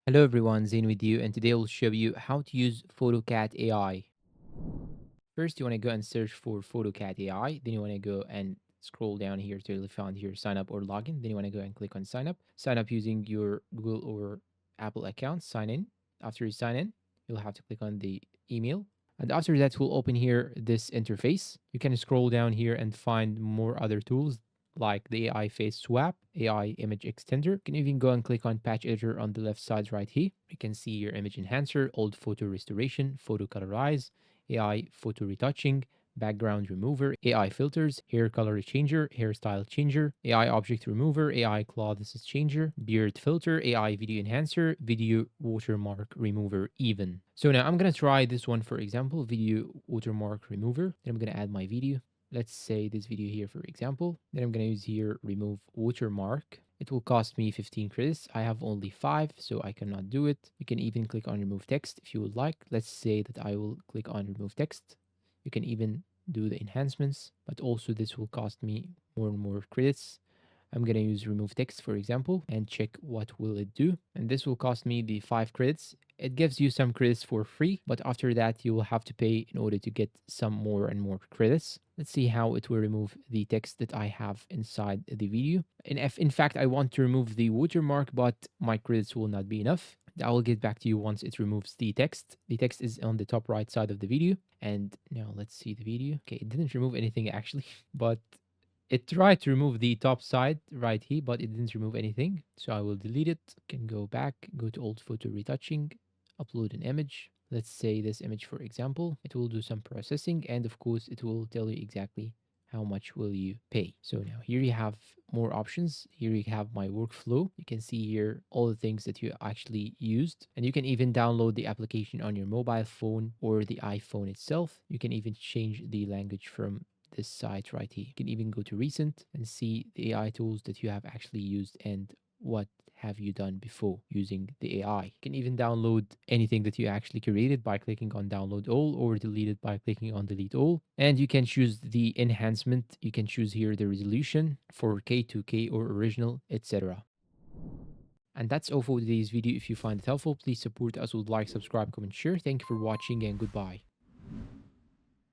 Hello everyone, Zain with you, and today I'll show you how to use PhotoCat AI. First, you want to go and search for PhotoCat AI. Then you want to go and scroll down here till you found here sign up or login. Then you want to go and click on sign up. Sign up using your Google or Apple account. Sign in. After you sign in, you'll have to click on the email. And after that, we'll open here this interface. You can scroll down here and find more other tools like the AI face swap, AI image extender. You can even go and click on patch editor on the left side right here. You can see your image enhancer, old photo restoration, photo colorize, AI photo retouching, background remover, AI filters, hair color changer, hairstyle changer, AI object remover, AI clothes changer, beard filter, AI video enhancer, video watermark remover even. So now I'm gonna try this one for example, video watermark remover. Then I'm gonna add my video. Let's say this video here for example. Then I'm gonna use here remove watermark. It will cost me 15 credits. I have only 5, so I cannot do it. You can even click on remove text if you would like. Let's say that I will click on remove text. You can even do the enhancements, but also this will cost me more and more credits. I'm going to use remove text, for example, and check what will it do. And this will cost me the 5 credits. It gives you some credits for free, but after that you will have to pay in order to get some more and more credits. Let's see how it will remove the text that I have inside the video. And if in fact I want to remove the watermark, but my credits will not be enough, I will get back to you once it removes the text. The text is on the top right side of the video. And now let's see the video. Okay, it didn't remove anything actually, but it tried to remove the top side right here, but it didn't remove anything. So I will delete it. Can go back, go to old photo retouching, upload an image. Let's say this image, for example. It will do some processing, and of course, it will tell you exactly how much will you pay. So now here you have more options. Here you have my workflow. You can see here all the things that you actually used, and you can even download the application on your mobile phone or the iPhone itself. You can even change the language from this site right here. You can even go to recent and see the AI tools that you have actually used and what have you done before using the AI. You can even download anything that you actually created by clicking on download all or delete it by clicking on delete all. And you can choose the enhancement. You can choose here the resolution 4K, 2K or original, etc. And that's all for today's video. If you find it helpful, please support us with like, subscribe, comment, share. Thank you for watching and goodbye.